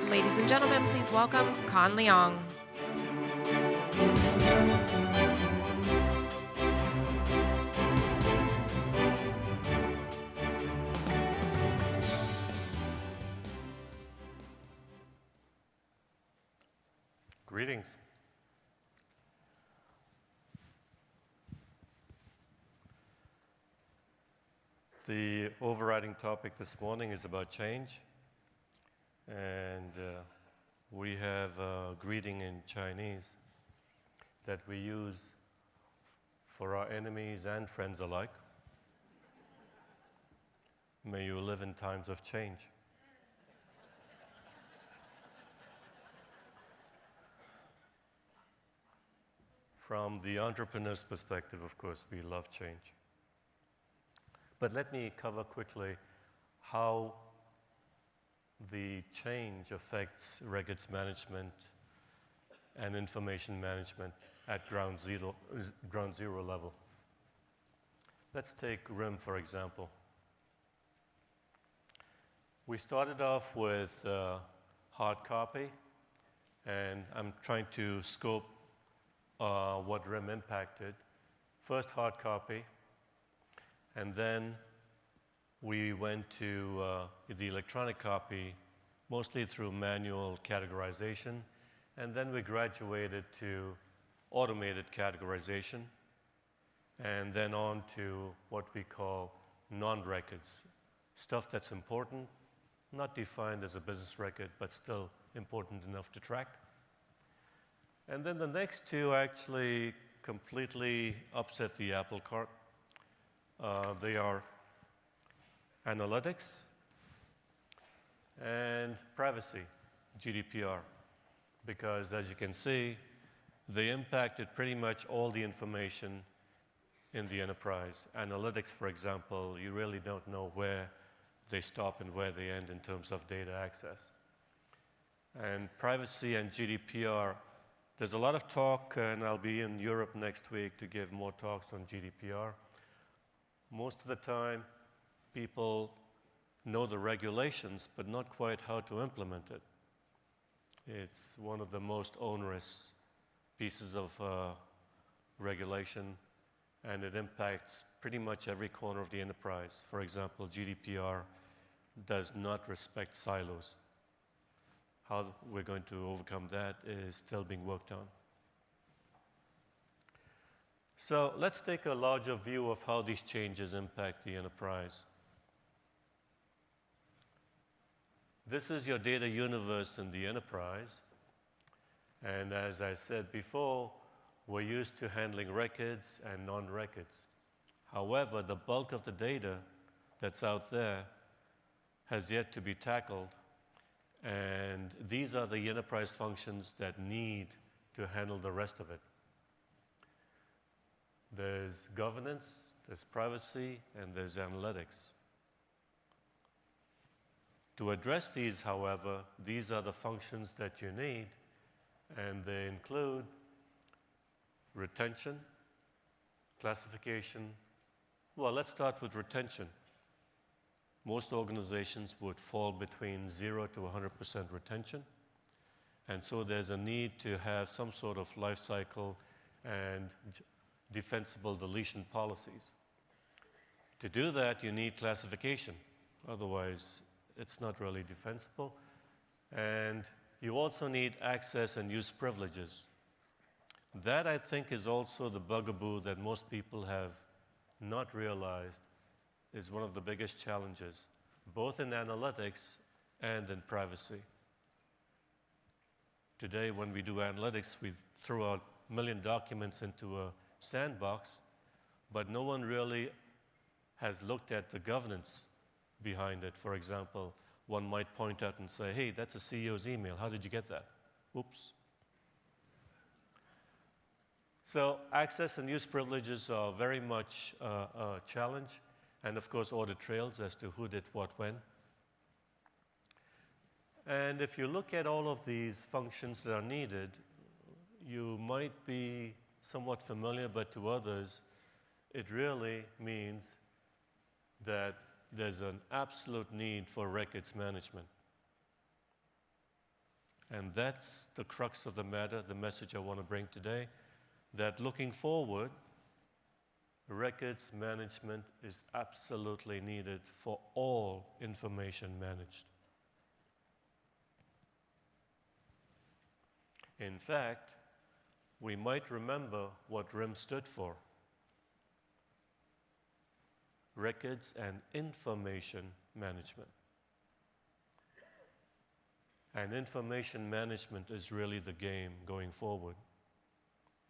Ladies and gentlemen, please welcome Kon Leong. Greetings. The overriding topic this morning is about change, and we have a greeting in Chinese that we use for our enemies and friends alike. May you live in times of change. From the entrepreneur's perspective, of course, we love change. But let me cover quickly how the change affects records management and information management at ground zero level. Let's take RIM, for example. We started off with hard copy, and I'm trying to scope what RIM impacted. First, hard copy. And then we went to the electronic copy, mostly through manual categorization. And then we graduated to automated categorization, and then on to what we call non-records, stuff that's important, not defined as a business record, but still important enough to track. And then the next two actually completely upset the apple cart. They are analytics and privacy, GDPR, because as you can see, they impacted pretty much all the information in the enterprise. Analytics, for example, you really don't know where they stop and where they end in terms of data access. And privacy and GDPR, there's a lot of talk, and I'll be in Europe next week to give more talks on GDPR. Most of the time, people know the regulations, but not quite how to implement it. It's one of the most onerous pieces of regulation, and it impacts pretty much every corner of the enterprise. For example, GDPR does not respect silos. How we're going to overcome that is still being worked on. So let's take a larger view of how these changes impact the enterprise. This is your data universe in the enterprise. And as I said before, we're used to handling records and non-records. However, the bulk of the data that's out there has yet to be tackled. And these are the enterprise functions that need to handle the rest of it. There's governance, there's privacy, and there's analytics. To address these, however, these are the functions that you need, and they include retention, classification. Well, let's start with retention. Most organizations would fall between 0 to 100% retention, and so there's a need to have some sort of life cycle and defensible deletion policies. To do that, you need classification. Otherwise, it's not really defensible. And you also need access and use privileges. That, I think, is also the bugaboo that most people have not realized is one of the biggest challenges, both in analytics and in privacy. Today, when we do analytics, we throw out a million documents into a sandbox, but no one really has looked at the governance behind it. For example, one might point out and say, hey, that's a CEO's email. How did you get that? Oops. So access and use privileges are very much a challenge, and of course audit trails as to who did what when. And if you look at all of these functions that are needed, you might be somewhat familiar, but to others, it really means that there's an absolute need for records management. And that's the crux of the matter, the message I want to bring today, that looking forward, records management is absolutely needed for all information managed. In fact, we might remember what RIM stood for. Records and Information Management. And information management is really the game going forward.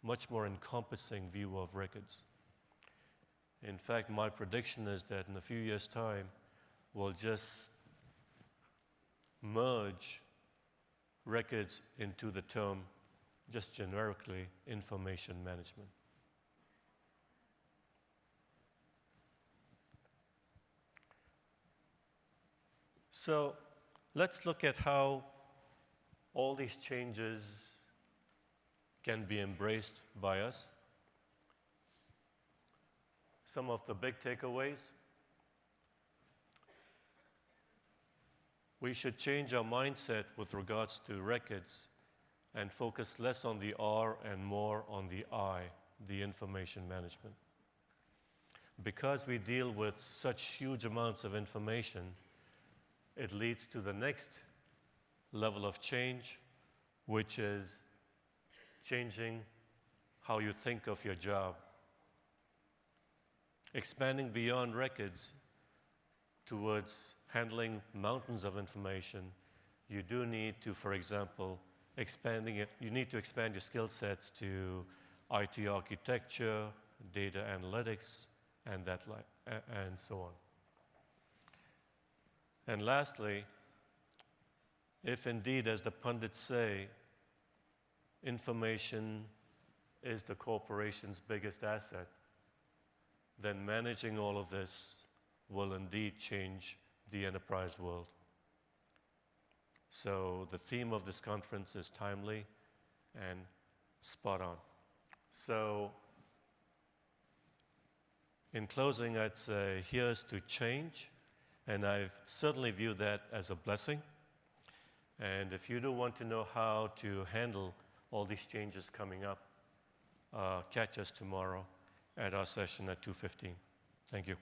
Much more encompassing view of records. In fact, my prediction is that in a few years' time, we'll just merge records into the term, just generically, information management. So let's look at how all these changes can be embraced by us. Some of the big takeaways. We should change our mindset with regards to records and focus less on the R and more on the I, the information management. Because we deal with such huge amounts of information, it leads to the next level of change, which is changing how you think of your job. Expanding beyond records towards handling mountains of information, you do need to, for example, you need to expand your skill sets to IT architecture, data analytics, and so on. And lastly, if indeed, as the pundits say, information is the corporation's biggest asset, then managing all of this will indeed change the enterprise world. So the theme of this conference is timely and spot on. So in closing, I'd say here's to change, and I certainly view that as a blessing. And if you do want to know how to handle all these changes coming up, catch us tomorrow at our session at 2:15. Thank you.